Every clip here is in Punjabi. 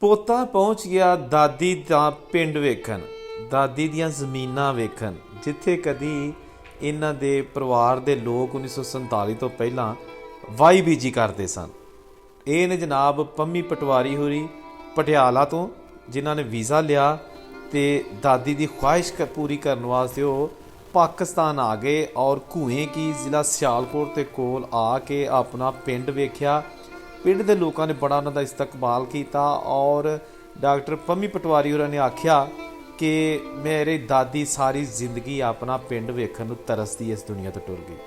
पोता पहुँच गया दादी दा पिंड वेखन, दादी दियां ज़मीनां वेखन जिथे कदी इन्हां दे परिवार दे लोग 1947 तो पहलां वाई बीजी करते सन। ये ने जनाब पंमी पटवारी होरी पटियाला तो, जिन्हां ने वीज़ा लिया तो दादी की ख्वाहिश पूरी करने वास्ते वो पाकिस्तान आ गए और कुएं की ज़िला सियालकोट के कोल आके अपना पिंड वेख्या। पिंड के लोगों ने बड़ा उन्होंने इस्तकबाल किया और डॉक्टर पंमी पटवारी होरां ने आख्या कि मेरी दादी सारी जिंदगी अपना पिंड वेखण नूं तरसदी इस दुनिया तो टुर गई।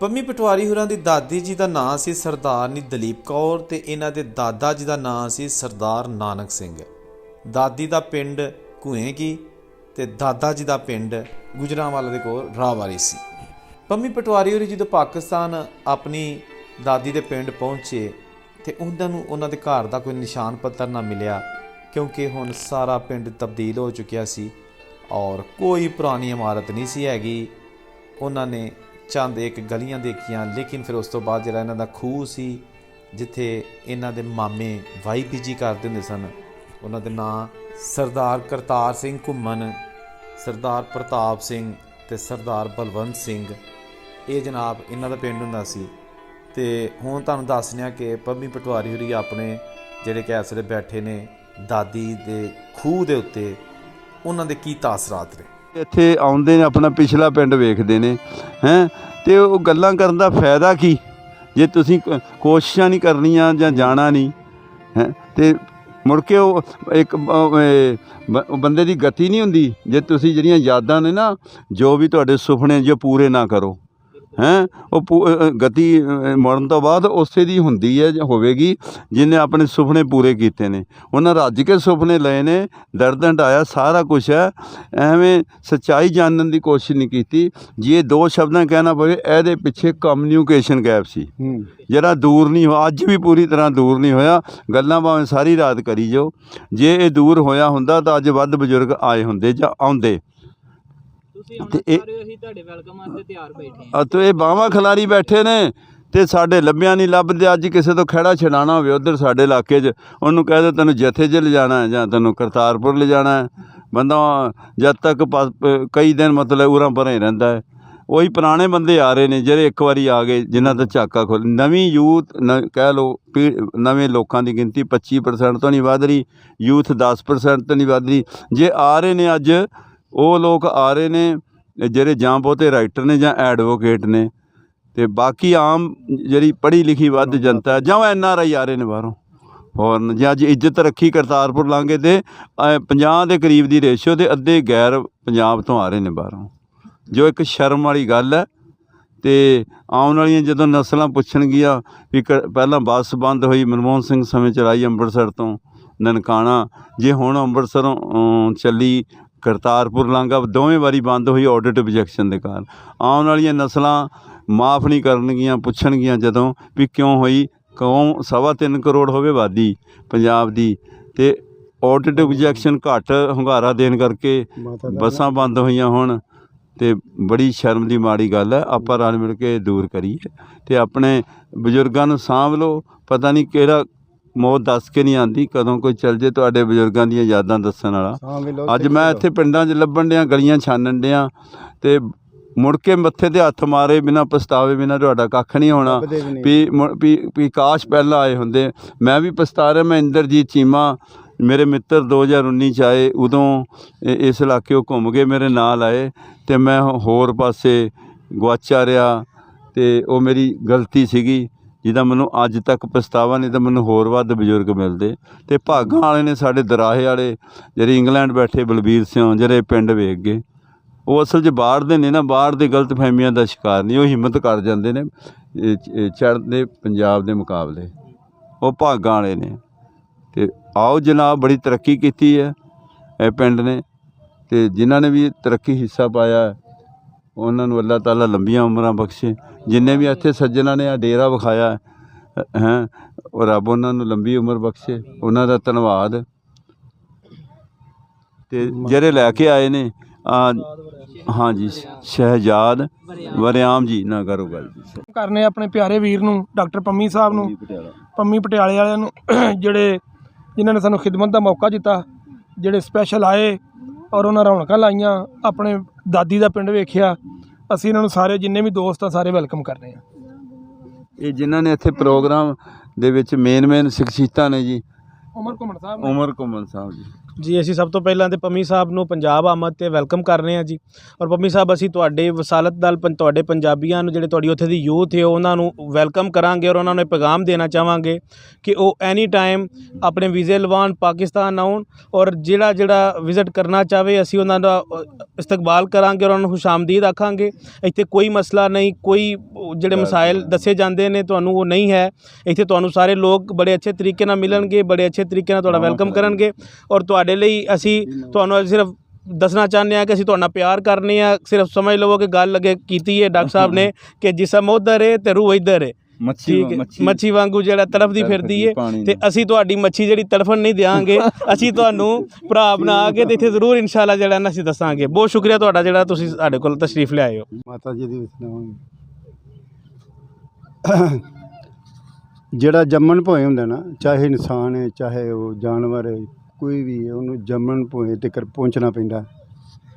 पंमी पटवारी होरां दी दादी जी का नाम सी सरदारनी दलीप कौर ते इन्हां दे दादा जी का नाम सी सरदार नानक सिंह। दादी का पिंड कुएं की ते दादा जी का पिंड गुजरांवाला दे कोल राहवारी सी। पंमी पटवारी होरी जो पाकिस्तान अपनी दादी के पिंड पहुँचे तो उन्होंने दे घर का कोई निशान पत्तर ना मिलिया, क्योंकि हुण सारा पिंड तब्दील हो चुकिया सी और कोई पुरानी इमारत नहीं सी हैगी। उन्होंने चंद एक गलियां देखियां, लेकिन फिर उस तो बाद जिहड़ा इन्हां दा खूह सी जिथे इन्हां दे मामे वाई बीजी करदे हुंदे सन, उन्हां दे नाम सरदार करतार सिंह घुम्मन, सरदार प्रताप सिंह ते सरदार बलवंत सिंह, ये जनाब इन्हां दा पिंड हुंदा सी। ते हुण तुहानूं दस्सने कि पंमी पटवारी होरी अपने जिहड़े कि इस वेले बैठे ने दादी दे खूह दे उत्ते उन्हां दे की तासरात ने। ਇੱਥੇ ਆਉਂਦੇ ਨੇ ਆਪਣਾ ਪਿਛਲਾ ਪਿੰਡ ਵੇਖਦੇ ਨੇ ਹੈਂ, ਤੇ ਉਹ ਗੱਲਾਂ ਕਰਨ ਦਾ ਫਾਇਦਾ ਕੀ ਜੇ ਤੁਸੀਂ ਕੋਸ਼ਿਸ਼ਾਂ ਨਹੀਂ ਕਰਨੀਆਂ ਜਾਂ ਜਾਣਾ ਨਹੀਂ ਹੈ। ਤੇ ਮੁੜ ਕੇ ਉਹ ਇੱਕ ਬੰਦੇ ਦੀ ਗਤੀ ਨਹੀਂ ਹੁੰਦੀ ਜੇ ਤੁਸੀਂ ਜਿਹੜੀਆਂ ਯਾਦਾਂ ਨੇ ਨਾ, ਜੋ ਵੀ ਤੁਹਾਡੇ ਸੁਪਨੇ ਜੋ ਪੂਰੇ ਨਾ ਕਰੋ ਹੈਂ, ਉਹ ਗਤੀ ਮੁੜਨ ਤੋਂ ਬਾਅਦ ਉਸੇ ਦੀ ਹੁੰਦੀ ਹੈ ਹੋਵੇਗੀ ਜਿਹਨੇ ਆਪਣੇ ਸੁਪਨੇ ਪੂਰੇ ਕੀਤੇ ਨੇ। ਉਹਨਾਂ ਰੱਜ ਕੇ ਸੁਪਨੇ ਲਏ ਨੇ, ਦਰਦ ਹੰਢਾਇਆ, ਸਾਰਾ ਕੁਛ ਹੈ। ਐਵੇਂ ਸੱਚਾਈ ਜਾਣਨ ਦੀ ਕੋਸ਼ਿਸ਼ ਨਹੀਂ ਕੀਤੀ। ਜੇ ਦੋ ਸ਼ਬਦਾਂ ਕਹਿਣਾ ਪਵੇ, ਇਹਦੇ ਪਿੱਛੇ ਕਮਿਊਨੀਕੇਸ਼ਨ ਗੈਪ ਸੀ ਜਿਹੜਾ ਦੂਰ ਨਹੀਂ ਹੋਇਆ, ਅੱਜ ਵੀ ਪੂਰੀ ਤਰ੍ਹਾਂ ਦੂਰ ਨਹੀਂ ਹੋਇਆ। ਗੱਲਾਂ ਭਾਵੇਂ ਸਾਰੀ ਰਾਤ ਕਰੀ ਜਾਓ, ਜੇ ਇਹ ਦੂਰ ਹੋਇਆ ਹੁੰਦਾ ਤਾਂ ਅੱਜ ਵੱਧ ਬਜ਼ੁਰਗ ਆਏ ਹੁੰਦੇ ਜਾਂ ਆਉਂਦੇ। ਤੇ ਇਹ ਬਾਹਾਂ ਖਿਲਾਰੀ ਬੈਠੇ ਨੇ ਤੇ ਸਾਡੇ ਲੱਭਿਆਂ ਨਹੀਂ ਲੱਭਦੇ। ਅੱਜ ਕਿਸੇ ਤੋਂ ਖਹਿੜਾ ਛਡਾਉਣਾ ਹੋਵੇ ਉੱਧਰ ਸਾਡੇ ਇਲਾਕੇ 'ਚ, ਉਹਨੂੰ ਕਹਿ ਦਿਓ ਤੈਨੂੰ ਜਥੇ 'ਚ ਲਿਜਾਣਾ ਹੈ ਜਾਂ ਤੈਨੂੰ ਕਰਤਾਰਪੁਰ ਲਿਜਾਣਾ ਹੈ, ਬੰਦਾ ਜਦ ਤੱਕ ਕਈ ਦਿਨ ਮਤਲਬ ਉਰਾਂ ਪਰਾਂ ਹੀ ਰਹਿੰਦਾ ਹੈ। ਉਹੀ ਪੁਰਾਣੇ ਬੰਦੇ ਆ ਰਹੇ ਨੇ ਜਿਹੜੇ ਇੱਕ ਵਾਰੀ ਆ ਗਏ, ਜਿਨ੍ਹਾਂ ਦਾ ਝਾਕਾ ਖੁੱਲ੍ਹ। ਨਵੀਂ ਯੂਥ ਕਹਿ ਲਓ, ਨਵੇਂ ਲੋਕਾਂ ਦੀ ਗਿਣਤੀ 25% ਤੋਂ ਨਹੀਂ ਵੱਧ ਰਹੀ, ਯੂਥ 10% ਤੋਂ ਨਹੀਂ ਵੱਧ ਰਹੀ। ਜੇ ਆ ਰਹੇ ਨੇ ਅੱਜ, ਉਹ ਲੋਕ ਆ ਰਹੇ ਨੇ ਜਿਹੜੇ ਜਾਂ ਬਹੁਤੇ ਰਾਈਟਰ ਨੇ ਜਾਂ ਐਡਵੋਕੇਟ ਨੇ, ਅਤੇ ਬਾਕੀ ਆਮ ਜਿਹੜੀ ਪੜ੍ਹੀ ਲਿਖੀ ਵੱਧ ਜਨਤਾ ਜਾਂ ਉਹ NRI ਆ ਰਹੇ ਨੇ ਬਾਹਰੋਂ ਫੋਰਨ। ਜੇ ਅੱਜ ਇੱਜ਼ਤ ਰੱਖੀ ਕਰਤਾਰਪੁਰ ਲਾਂਘੇ 'ਤੇ 50 ਦੇ ਕਰੀਬ ਦੀ ਰੇਸ਼ੋ ਦੇ ਅੱਧੇ ਗੈਰ ਪੰਜਾਬ ਤੋਂ ਆ ਰਹੇ ਨੇ ਬਾਹਰੋਂ, ਜੋ ਇੱਕ ਸ਼ਰਮ ਵਾਲੀ ਗੱਲ ਹੈ। ਅਤੇ ਆਉਣ ਵਾਲੀਆਂ ਜਦੋਂ ਨਸਲਾਂ ਪੁੱਛਣਗੀਆਂ ਵੀ ਪਹਿਲਾਂ ਬੱਸ ਬੰਦ ਹੋਈ, ਮਨਮੋਹਨ ਸਿੰਘ ਸਮੇਂ ਚਲਾਈ ਅੰਮ੍ਰਿਤਸਰ ਤੋਂ ਨਨਕਾਣਾ, ਜੇ ਹੁਣ ਅੰਮ੍ਰਿਤਸਰੋਂ ਚੱਲੀ ਕਰਤਾਰਪੁਰ ਲਾਂਘਾ, ਦੋਵੇਂ ਵਾਰੀ ਬੰਦ ਹੋਈ ਆਡਿਟ ਆਬਜੈਕਸ਼ਨ ਦੇ ਕਾਰਨ। ਆਉਣ ਵਾਲੀਆਂ ਨਸਲਾਂ ਮਾफ़ ਨਹੀਂ ਕਰਨਗੀਆਂ, ਪੁੱਛਣਗੀਆਂ ਜਦੋਂ ਵੀ ਕਿਉਂ ਹੋਈ। ਕਿਉਂ 3.25 ਕਰੋੜ ਹੋਵੇ ਆਬਾਦੀ ਪੰਜਾਬ ਦੀ, ਅਤੇ ਆਡਿਟ ਆਬਜੈਕਸ਼ਨ ਘੱਟ ਹੁੰਗਾਰਾ ਦੇਣ ਕਰਕੇ ਬੱਸਾਂ ਬੰਦ ਹੋਈਆਂ ਹੁਣ, ਅਤੇ ਬੜੀ ਸ਼ਰਮ ਦੀ ਮਾੜੀ ਗੱਲ ਹੈ। ਆਪਾਂ ਰਲ ਮਿਲ ਕੇ ਦੂਰ ਕਰੀਏ ਅਤੇ ਆਪਣੇ ਬਜ਼ੁਰਗਾਂ ਨੂੰ ਸਾਂਭ ਲਓ। ਪਤਾ ਨਹੀਂ ਕਿਹੜਾ ਮੌਤ ਦੱਸ ਕੇ ਨਹੀਂ ਆਉਂਦੀ, ਕਦੋਂ ਕੋਈ ਚੱਲ ਜੇ ਤੁਹਾਡੇ ਬਜ਼ੁਰਗਾਂ ਦੀਆਂ ਯਾਦਾਂ ਦੱਸਣ ਵਾਲਾ। ਅੱਜ ਮੈਂ ਇੱਥੇ ਪਿੰਡਾਂ 'ਚ ਲੱਭਣ ਡਿਆਂ, ਗਲੀਆਂ ਛਾਨਣ ਡਿਆਂ, ਅਤੇ ਮੁੜ ਕੇ ਮੱਥੇ 'ਤੇ ਹੱਥ ਮਾਰੇ ਬਿਨਾਂ ਪਛਤਾਵੇ ਬਿਨਾਂ ਤੁਹਾਡਾ ਕੱਖ ਨਹੀਂ ਹੋਣਾ। ਵੀ ਕਾਸ਼ ਪਹਿਲਾਂ ਆਏ ਹੁੰਦੇ। ਮੈਂ ਵੀ ਪਛਤਾ ਰਿਹਾ। ਮੈਂ ਇੰਦਰਜੀਤ ਚੀਮਾ, ਮੇਰੇ ਮਿੱਤਰ 2019 'ਚ ਆਏ, ਉਦੋਂ ਇਸ ਇਲਾਕੇ ਉਹ ਘੁੰਮ ਗਏ, ਮੇਰੇ ਨਾਲ ਆਏ, ਅਤੇ ਮੈਂ ਹੋਰ ਪਾਸੇ ਗੁਆਚਾ ਰਿਹਾ, ਅਤੇ ਉਹ ਮੇਰੀ ਗਲਤੀ ਸੀਗੀ ਜਿਹਦਾ ਮੈਨੂੰ ਅੱਜ ਤੱਕ ਪਛਤਾਵਾ। ਨਹੀਂ ਤਾਂ ਮੈਨੂੰ ਹੋਰ ਵੱਧ ਬਜ਼ੁਰਗ ਮਿਲਦੇ। ਅਤੇ ਭਾਗਾਂ ਵਾਲੇ ਨੇ ਸਾਡੇ ਦਰਾਹੇ ਵਾਲੇ ਜਿਹੜੇ ਇੰਗਲੈਂਡ ਬੈਠੇ ਬਲਬੀਰ ਸਿੰਘ, ਜਿਹੜੇ ਪਿੰਡ ਵੇਖ ਗਏ, ਉਹ ਅਸਲ 'ਚ ਬਾਹਰ ਦੇ ਨੇ ਨਾ, ਬਾਹਰ ਦੇ ਗਲਤ ਫਹਿਮੀਆਂ ਦਾ ਸ਼ਿਕਾਰ ਨਹੀਂ। ਉਹ ਹਿੰਮਤ ਕਰ ਜਾਂਦੇ ਨੇ ਚੜ੍ਹਦੇ ਪੰਜਾਬ ਦੇ ਮੁਕਾਬਲੇ, ਉਹ ਭਾਗਾਂ ਵਾਲੇ ਨੇ। ਅਤੇ ਆਓ ਜਨਾਬ, ਬੜੀ ਤਰੱਕੀ ਕੀਤੀ ਹੈ ਇਹ ਪਿੰਡ ਨੇ, ਅਤੇ ਜਿਨ੍ਹਾਂ ਨੇ ਵੀ ਤਰੱਕੀ ਹਿੱਸਾ ਪਾਇਆ ਉਹਨਾਂ ਨੂੰ ਅੱਲਾਹ ਤਾਲਾ ਲੰਬੀਆਂ ਉਮਰਾਂ ਬਖਸ਼ੇ। ਜਿੰਨੇ ਵੀ ਇੱਥੇ ਸੱਜਣਾਂ ਨੇ ਆ ਡੇਰਾ ਵਿਖਾਇਆ ਹੈ, ਉਹ ਰੱਬ ਉਹਨਾਂ ਨੂੰ ਲੰਬੀ ਉਮਰ ਬਖਸ਼ੇ, ਉਹਨਾਂ ਦਾ ਧੰਨਵਾਦ। ਅਤੇ ਜਿਹੜੇ ਲੈ ਕੇ ਆਏ ਨੇ ਹਾਂਜੀ ਸ਼ਹਿਜਾਦ ਵਰਿਆਮ ਜੀ, ਨਾ ਕਰੋ ਗੱਲ ਜੀ ਕਰਨੇ ਆਪਣੇ ਪਿਆਰੇ ਵੀਰ ਨੂੰ, ਡਾਕਟਰ ਪੰਮੀ ਸਾਹਿਬ ਨੂੰ, ਪੰਮੀ ਪਟਿਆਲੇ ਵਾਲਿਆਂ ਨੂੰ, ਜਿਹੜੇ ਜਿਨ੍ਹਾਂ ਨੇ ਸਾਨੂੰ ਖਿਦਮਤ ਦਾ ਮੌਕਾ ਦਿੱਤਾ, ਜਿਹੜੇ ਸਪੈਸ਼ਲ ਆਏ ਔਰ ਉਹਨਾਂ ਰੌਣਕਾਂ ਲਾਈਆਂ, ਆਪਣੇ ਦਾਦੀ ਦਾ ਪਿੰਡ ਵੇਖਿਆ। ਅਸੀਂ ਇਹਨਾਂ ਨੂੰ ਸਾਰੇ ਜਿੰਨੇ ਵੀ ਦੋਸਤ ਆ ਸਾਰੇ ਵੈਲਕਮ ਕਰ ਰਹੇ ਹਾਂ। ਇਹ ਜਿਨ੍ਹਾਂ ਨੇ ਇੱਥੇ ਪ੍ਰੋਗਰਾਮ ਦੇ ਵਿੱਚ ਮੇਨ ਸ਼ਖਸੀਅਤਾਂ ਨੇ ਜੀ, ਉਮਰ ਘੁੰਮਣ ਸਾਹਿਬ ਉਮਰ ਘੁੰਮਣ ਸਾਹਿਬ ਜੀ। ਅਸੀਂ ਸਭ ਤੋਂ ਪਹਿਲਾਂ ਤੇ ਪੰਮੀ ਸਾਹਿਬ ਨੂੰ ਪੰਜਾਬ ਆਮਦ 'ਤੇ ਵੈਲਕਮ ਕਰ ਰਹੇ ਹਾਂ ਜੀ। ਔਰ ਪੰਮੀ ਸਾਹਿਬ, ਅਸੀਂ ਤੁਹਾਡੇ ਵਸਾਲਤ ਨਾਲ ਤੁਹਾਡੇ ਪੰਜਾਬੀਆਂ ਨੂੰ, ਜਿਹੜੇ ਤੁਹਾਡੀ ਉੱਥੇ ਦੀ ਯੂਥ ਹੈ, ਉਹਨਾਂ ਨੂੰ ਵੈਲਕਮ ਕਰਾਂਗੇ ਔਰ ਉਹਨਾਂ ਨੂੰ ਇਹ ਪੈਗਾਮ ਦੇਣਾ ਚਾਹਾਂਗੇ ਕਿ ਉਹ ਐਨੀ ਟਾਈਮ ਆਪਣੇ ਵੀਜ਼ੇ ਲਵਾਉਣ, ਪਾਕਿਸਤਾਨ ਆਉਣ, ਔਰ ਜਿਹੜਾ ਵਿਜ਼ਿਟ ਕਰਨਾ ਚਾਹਵੇ ਅਸੀਂ ਉਹਨਾਂ ਦਾ ਇਸਤਕਬਾਲ ਕਰਾਂਗੇ ਔਰ ਉਹਨਾਂ ਨੂੰ ਖੁਸ਼ਾਮਦੀਦ ਆਖਾਂਗੇ। ਇੱਥੇ ਕੋਈ ਮਸਲਾ ਨਹੀਂ, ਕੋਈ ਜਿਹੜੇ ਮਸਾਇਲ ਦੱਸੇ ਜਾਂਦੇ ਨੇ ਤੁਹਾਨੂੰ ਉਹ ਨਹੀਂ ਹੈ। ਇੱਥੇ ਤੁਹਾਨੂੰ ਸਾਰੇ ਲੋਕ ਬੜੇ ਅੱਛੇ ਤਰੀਕੇ ਨਾਲ ਮਿਲਣਗੇ, ਬੜੇ ਅੱਛੇ ਤਰੀਕੇ ਨਾਲ ਤੁਹਾਡਾ ਵੈਲਕਮ ਕਰਨਗੇ। ਔਰ ਤੁਹਾਡੇ ਲਈ ਅਸੀਂ ਤੁਹਾਨੂੰ ਸਿਰਫ ਦੱਸਣਾ ਚਾਹੁੰਦੇ ਹਾਂ ਕਿ ਅਸੀਂ ਤੁਹਾਡਾ ਪਿਆਰ ਕਰਨੇ ਆ। ਸਿਰਫ ਸਮਝ ਲਵੋ ਕਿ ਗੱਲ ਅੱਗੇ ਕੀਤੀ ਹੈ ਡਾਕਟਰ ਸਾਹਿਬ ਨੇ ਕਿ ਜਿਸਮ ਉੱਧਰ ਹੈ ਤੇ ਰੂਹ ਇੱਧਰ ਹੈ। ਮੱਛੀ ਵਾਂਗੂ ਜਿਹੜਾ ਤੜਫਦੀ ਫਿਰਦੀ ਹੈ, ਤੇ ਅਸੀਂ ਤੁਹਾਡੀ ਮੱਛੀ ਜਿਹੜੀ ਤੜਫਣ ਨਹੀਂ ਦਿਆਂਗੇ। ਅਸੀਂ ਤੁਹਾਨੂੰ ਭਰਾ ਬਣਾ ਕੇ ਤੇ ਇੱਥੇ ਜ਼ਰੂਰ ਇਨਸ਼ਾਅੱਲਾ ਜਿਹੜਾ ਨਾ ਅਸੀਂ ਦੱਸਾਂਗੇ। ਬਹੁਤ ਸ਼ੁਕਰੀਆ ਤੁਹਾਡਾ ਜਿਹੜਾ ਤੁਸੀਂ ਸਾਡੇ ਕੋਲ ਤਸ਼ਰੀਫ ਲਿਆਏ ਹੋ। ਮਾਤਾ ਜੀ ਦੀ ਜਿਹੜਾ ਜੰਮਣ ਭੋਏ ਹੁੰਦਾ ਨਾ, ਚਾਹੇ ਇਨਸਾਨ ਹੈ ਚਾਹੇ ਉਹ ਜਾਨਵਰ ਹੈ, ਕੋਈ ਵੀ ਹੈ, ਉਹਨੂੰ ਜੰਮਣ ਭੋਏ ਤੱਕ ਪਹੁੰਚਣਾ ਪੈਂਦਾ,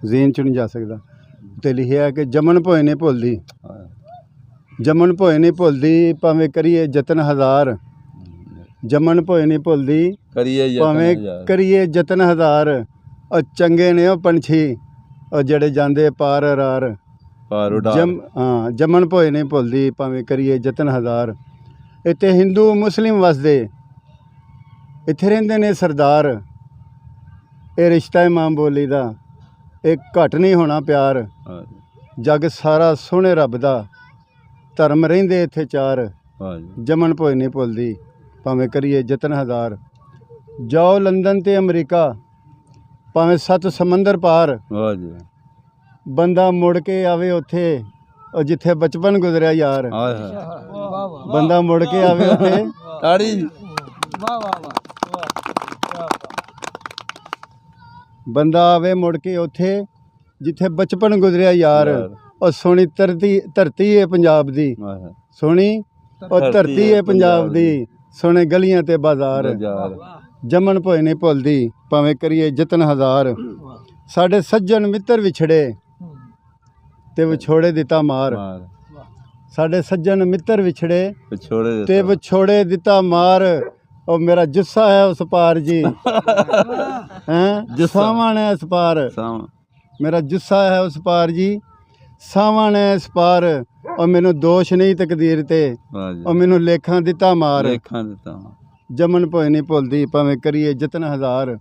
ਜ਼ੇਨ 'ਚ ਨਹੀਂ ਜਾ ਸਕਦਾ। ਤੇ ਲਿਖਿਆ ਕਿ ਜੰਮਣ ਭੋਏ ਨੇ ਭੁੱਲਦੀ, ਜੰਮਣ ਭੋਏ ਨਹੀਂ ਭੁੱਲਦੀ ਭਾਵੇਂ ਕਰੀਏ ਯਤਨ ਹਜ਼ਾਰ, ਜੰਮਣ ਭੋਏ ਨਹੀਂ ਭੁੱਲਦੀ ਭਾਵੇਂ ਕਰੀਏ ਯਤਨ ਹਜ਼ਾਰ। ਉਹ ਚੰਗੇ ਨੇ ਉਹ ਪੰਛੀ ਉਹ ਜਿਹੜੇ ਜਾਂਦੇ ਪਾਰ ਰਾਰ, ਜੰਮਣ ਭੋਏ ਨਹੀਂ ਭੁੱਲਦੀ ਭਾਵੇਂ ਕਰੀਏ ਯਤਨ ਹਜ਼ਾਰ। ਇੱਥੇ ਹਿੰਦੂ ਮੁਸਲਿਮ ਵਸਦੇ, ਇੱਥੇ ਰਹਿੰਦੇ ਨੇ ਸਰਦਾਰ। ਇਹ ਰਿਸ਼ਤਾ ਹੈ ਮਾਂ ਬੋਲੀ ਦਾ, ਇਹ ਘੱਟ ਨਹੀਂ ਹੋਣਾ ਪਿਆਰ। ਜੱਗ ਸਾਰਾ ਸੋਹਣੇ ਰੱਬ ਦਾ, ਧਰਮ ਰਹਿੰਦੇ ਇੱਥੇ ਚਾਰ। ਜੰਮਣ ਭੋਏ ਨਹੀਂ ਭੁੱਲਦੀ ਭਾਵੇਂ ਕਰੀਏ ਯਤਨ ਹਜ਼ਾਰ। ਜਾਓ ਲੰਦਨ ਤੇ ਅਮਰੀਕਾ, ਭਾਵੇਂ 7 ਸਮੁੰਦਰ ਪਾਰ, ਬੰਦਾ ਮੁੜ ਕੇ ਆਵੇ ਉੱਥੇ ਉਹ ਜਿੱਥੇ ਬਚਪਨ ਗੁਜ਼ਰਿਆ ਯਾਰ। ਬੰਦਾ ਮੁੜ ਕੇ ਆਵੇ ਉੱਥੇ ਬੰਦਾ ਆਵੇ ਮੁੜ ਕੇ ਉੱਥੇ ਜਿੱਥੇ ਬਚਪਨ ਗੁਜ਼ਰਿਆ ਯਾਰ। ਉਹ ਸੋਹਣੀ ਧਰਤੀ ਹੈ ਪੰਜਾਬ ਦੀ, ਸੋਹਣੀ ਉਹ ਧਰਤੀ ਹੈ ਪੰਜਾਬ ਦੀ, ਸੋਹਣੇ ਗਲੀਆਂ ਤੇ ਬਾਜ਼ਾਰ। ਜੰਮਣ ਭੋਏ ਨਹੀਂ ਭੁੱਲਦੀ ਭਾਵੇਂ ਕਰੀਏ ਯਤਨ ਹਜ਼ਾਰ। ਸਾਡੇ ਸੱਜਣ ਮਿੱਤਰ ਵਿਛੜੇ ਤੇ ਵਿਛੋੜੇ ਦਿੱਤਾ ਮਾਰ, ਸਾਡੇ ਸੱਜਣ ਮਿੱਤਰ ਵਿਛੜੇ ਤੇ ਵਿਛੋੜੇ ਦਿੱਤਾ ਮਾਰ। ਉਹ ਮੇਰਾ ਜੁੱਸਾ ਹੈ ਉਸ ਪਾਰ ਜੀ, ਹੈਂ ਸਾਵਣ ਹੈ ਇਸ ਪਾਰ, ਮੇਰਾ ਜੁੱਸਾ ਹੈ ਉਸ ਪਾਰ ਜੀ, ਸਾਵਣ ਹੈ ਇਸ ਪਾਰ। ਉਹ ਮੈਨੂੰ ਦੋਸ਼ ਨਹੀਂ ਤਕਦੀਰ ਤੇ, ਉਹ ਮੈਨੂੰ ਲੇਖਾਂ ਦਿੱਤਾ ਮਾਰ। ਜੰਮਣ ਭੋਏ ਨਹੀਂ ਭੁੱਲਦੀ ਭਾਵੇਂ ਕਰੀਏ ਯਤਨ ਹਜ਼ਾਰ।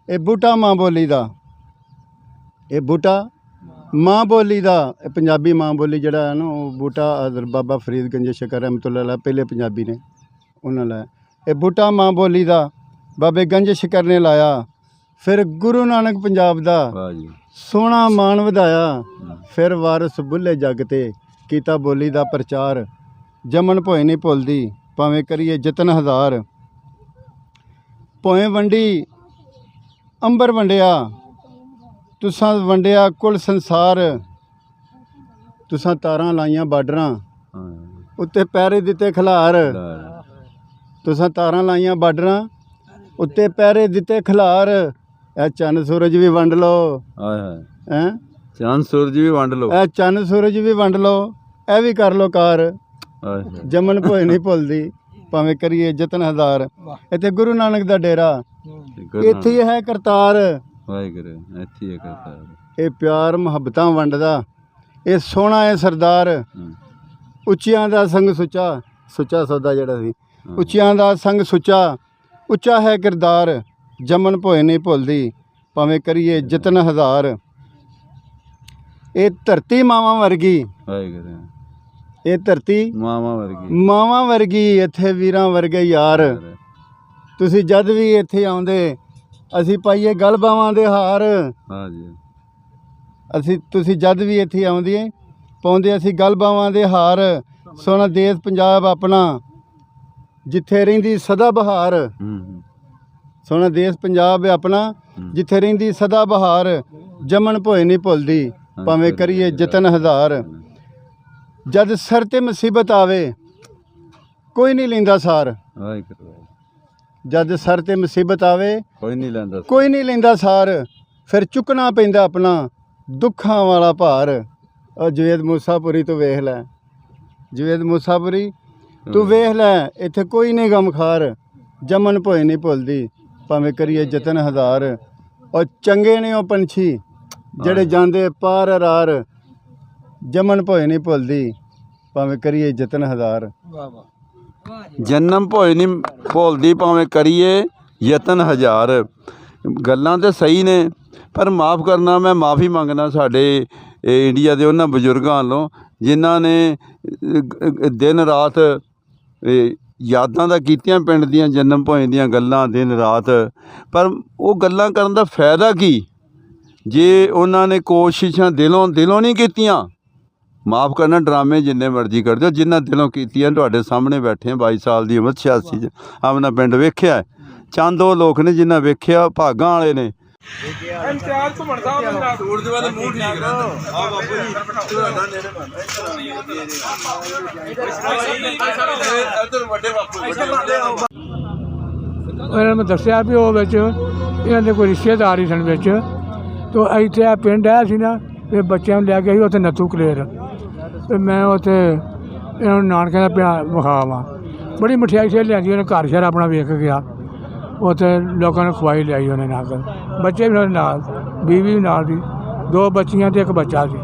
ਇਹ ਬੂਟਾ ਮਾਂ ਬੋਲੀ ਦਾ, ਇਹ ਬੂਟਾ ਮਾਂ ਬੋਲੀ ਦਾ, ਇਹ ਪੰਜਾਬੀ ਮਾਂ ਬੋਲੀ ਜਿਹੜਾ ਹੈ ਨਾ, ਉਹ ਬੂਟਾ ਬਾਬਾ ਫਰੀਦ ਗੰਜ ਸ਼ਕਰ ਰਹਿਮਤੁল্লাਹ ਅਲੈਹ ਪਹਿਲੇ ਪੰਜਾਬੀ ਨੇ, ਉਹਨਾਂ ਲਾਇਆ। ਇਹ ਬੂਟਾ ਮਾਂ ਬੋਲੀ ਦਾ ਬਾਬੇ ਗੰਜ ਸ਼ਕਰ ਨੇ ਲਾਇਆ। ਫਿਰ ਗੁਰੂ ਨਾਨਕ ਪੰਜਾਬ ਦਾ ਸੋਹਣਾ ਮਾਣ ਵਧਾਇਆ। ਫਿਰ ਵਾਰਸ ਬੁੱਲੇ ਜੱਗ ਤੇ ਕੀਤਾ ਬੋਲੀ ਦਾ ਪ੍ਰਚਾਰ। ਜੰਮਣ ਭੋਏ ਨਹੀਂ ਭੁੱਲਦੀ ਭਾਵੇਂ ਕਰੀਏ ਯਤਨ ਹਜ਼ਾਰ। ਭੋਏ ਵੰਡੀ ਅੰਬਰ ਵੰਡਿਆ, ਤੁਸਾਂ ਵੰਡਿਆ ਕੁੱਲ ਸੰਸਾਰ। ਤੁਸਾਂ ਤਾਰਾਂ ਲਾਈਆਂ ਬਾਰਡਰਾਂ ਉੱਤੇ ਪਹਿਰੇ ਦਿੱਤੇ ਖਿਲਾਰ। ਤੁਸਾਂ ਤਾਰਾਂ ਲਾਈਆਂ ਬਾਰਡਰਾਂ ਉੱਤੇ ਪਹਿਰੇ ਦਿੱਤੇ ਖਿਲਾਰ। ਇਹ ਚੰਨ ਸੂਰਜ ਵੀ ਵੰਡ ਲਓ, ਹੈਂ ਚੰਨ ਸੂਰਜ ਵੀ ਵੰਡ ਲਓ, ਇਹ ਚੰਨ ਸੂਰਜ ਵੀ ਵੰਡ ਲਓ, ਇਹ ਵੀ ਕਰ ਲਓ ਕਾਰ। ਜੰਮਣ ਭੋਏ ਨਹੀਂ ਭੁੱਲਦੀ ਭਾਵੇਂ ਕਰੀਏ ਯਤਨ ਹਜ਼ਾਰ। ਇੱਥੇ ਗੁਰੂ ਨਾਨਕ ਦਾ ਡੇਰਾ, ਇੱਥੇ ਹੀ ਹੈ ਕਰਤਾਰ। ਇਹ ਪਿਆਰ ਮੁਹੱਬਤਾਂ ਵੰਡਦਾ, ਇਹ ਸੋਹਣਾ ਹੈ ਸਰਦਾਰ। ਉੱਚਿਆਂ ਦਾ ਸੰਗ ਸੁੱਚਾ, ਸੁੱਚਾ ਸੌਦਾ ਜਿਹੜਾ ਸੀ, ਉੱਚਿਆਂ ਦਾ ਸੰਗ ਸੁੱਚਾ, ਉੱਚਾ ਹੈ ਕਿਰਦਾਰ। ਜੰਮਣ ਭੋਏ ਨਹੀਂ ਭੁੱਲਦੀ ਭਾਵੇਂ ਕਰੀਏ ਯਤਨ ਹਜ਼ਾਰ। ਇਹ ਧਰਤੀ ਮਾਵਾਂ ਵਰਗੀ, ਇਹ ਧਰਤੀ ਮਾਵਾਂ ਵਰਗੀ, ਇੱਥੇ ਵੀਰਾਂ ਵਰਗੇ ਯਾਰ। ਤੁਸੀਂ ਜਦ ਵੀ ਇੱਥੇ ਆਉਂਦੇ ਅਸੀਂ ਪਾਈਏ ਗਲ ਬਾਵਾਂ ਦੇ ਹਾਰ। ਤੁਸੀਂ ਜਦ ਵੀ ਇੱਥੇ ਆਉਂਦੇ ਪਾਉਂਦੇ ਅਸੀਂ ਗਲ ਬਾਵਾਂ ਦੇ ਹਾਰ। ਸੋਹਣਾ ਦੇਸ਼ ਪੰਜਾਬ ਆਪਣਾ ਜਿੱਥੇ ਰਹਿੰਦੀ ਸਦਾ ਬਹਾਰ। ਸੋਹਣਾ ਦੇਸ਼ ਪੰਜਾਬ ਆਪਣਾ ਜਿੱਥੇ ਰਹਿੰਦੀ ਸਦਾ ਬਹਾਰ। ਜੰਮਣ ਭੋਏ ਨਹੀਂ ਭੁੱਲਦੀ ਭਾਵੇਂ ਕਰੀਏ ਯਤਨ ਹਜ਼ਾਰ। ਜਦ ਸਿਰ ਤੇ ਮੁਸੀਬਤ ਆਵੇ ਕੋਈ ਨਹੀਂ ਲੈਂਦਾ ਸਾਰ। ਜਦ ਸਰ ਤੇ ਮੁਸੀਬਤ ਆਵੇ ਕੋਈ ਨਹੀਂ ਲੈਂਦਾ ਸਾਰ, ਫਿਰ ਚੁੱਕਣਾ ਪੈਂਦਾ ਆਪਣਾ ਦੁੱਖਾਂ ਵਾਲਾ ਭਾਰ। ਉਹ ਜਵੇਦ ਮੂਸਾਪੁਰੀ ਤੋਂ ਵੇਖ ਲੈ, ਜਵੇਦ ਮੂਸਾਪੁਰੀ ਤੂੰ ਵੇਖ ਲੈ, ਇੱਥੇ ਕੋਈ ਨਹੀਂ ਗਮਖਾਰ, ਜਮਨ ਭੋਏ ਨਹੀਂ ਭੁੱਲਦੀ ਭਾਵੇਂ ਕਰੀਏ ਯਤਨ ਹਜ਼ਾਰ। ਔਰ ਚੰਗੇ ਨੇ ਉਹ ਪੰਛੀ ਜਿਹੜੇ ਜਾਂਦੇ ਪਾਰ ਰਾਰ, ਜਮਨ ਭੋਏ ਨਹੀਂ ਭੁੱਲਦੀ ਭਾਵੇਂ ਕਰੀਏ ਯਤਨ ਹਜ਼ਾਰ। ਜਨਮ ਭੋਏ ਨਹੀਂ ਭੁੱਲਦੀ ਭਾਵੇਂ ਕਰੀਏ ਯਤਨ ਹਜ਼ਾਰ। ਗੱਲਾਂ ਤਾਂ ਸਹੀ ਨੇ, ਪਰ ਮਾफ़ ਕਰਨਾ, ਮੈਂ ਮਾफ़ੀ ਮੰਗਣਾ ਸਾਡੇ ਇੰਡੀਆ ਦੇ ਉਹਨਾਂ ਬਜ਼ੁਰਗਾਂ ਵੱਲੋਂ ਜਿਨ੍ਹਾਂ ਨੇ ਦਿਨ ਰਾਤ ਯਾਦਾਂ ਦਾ ਕੀਤੀਆਂ ਪਿੰਡ ਦੀਆਂ ਜਨਮ ਭੋਏ ਦੀਆਂ ਗੱਲਾਂ ਦਿਨ ਰਾਤ। ਪਰ ਉਹ ਗੱਲਾਂ ਕਰਨ ਦਾ ਫਾਇਦਾ ਕੀ ਜੇ ਉਹਨਾਂ ਨੇ ਕੋਸ਼ਿਸ਼ਾਂ ਦਿਲੋਂ ਨਹੀਂ ਕੀਤੀਆਂ। ਮਾफ़ ਕਰਨਾ, ਡਰਾਮੇ ਜਿੰਨੇ ਮਰਜ਼ੀ ਕਰ ਦਿਓ, ਜਿਨ੍ਹਾਂ ਦਿਲੋਂ ਕੀਤੀਆਂ ਤੁਹਾਡੇ ਸਾਹਮਣੇ ਬੈਠੇ 22 ਸਾਲ ਦੀ ਉਮਰ 86 'ਚ ਆਪਣਾ ਪਿੰਡ ਵੇਖਿਆ। ਚੰਦ ਉਹ ਲੋਕ ਨੇ ਜਿਨ੍ਹਾਂ ਵੇਖਿਆ, ਭਾਗਾਂ ਵਾਲੇ ਨੇ। ਇਹਨਾਂ ਮੈਂ ਦੱਸਿਆ ਵੀ ਉਹ ਵਿੱਚ ਇਹਨਾਂ ਦੇ ਕੋਈ ਰਿਸ਼ਤੇਦਾਰ ਹੀ ਸਨ ਵਿੱਚ, ਤੋ ਇੱਥੇ ਆ ਪਿੰਡ ਆਇਆ ਸੀ ਨਾ, ਇਹ ਬੱਚਿਆਂ ਨੂੰ ਲੈ ਕੇ ਸੀ ਉੱਥੇ ਨੱਥੂ ਕਲੇਰ, ਅਤੇ ਮੈਂ ਉੱਥੇ ਇਹਨਾਂ ਨੂੰ ਨਾਨਕਿਆਂ ਦਾ ਪਿਆ ਵਿਖਾਵਾਂ। ਬੜੀ ਮਠਿਆਈ ਛੇ ਲਿਆਂਦੀ, ਉਹਨੇ ਘਰ ਸ਼ਹਿਰ ਆਪਣਾ ਵੇਖ ਗਿਆ, ਉੱਥੇ ਲੋਕਾਂ ਨੂੰ ਖਵਾਈ ਲਿਆਈ ਉਹਨੇ ਨਾਲ, ਬੱਚੇ ਵੀ ਉਹਦੇ ਨਾਲ, ਬੀਵੀ ਵੀ ਨਾਲ ਦੀ, 2 ਬੱਚੀਆਂ ਅਤੇ 1 ਬੱਚਾ ਸੀ।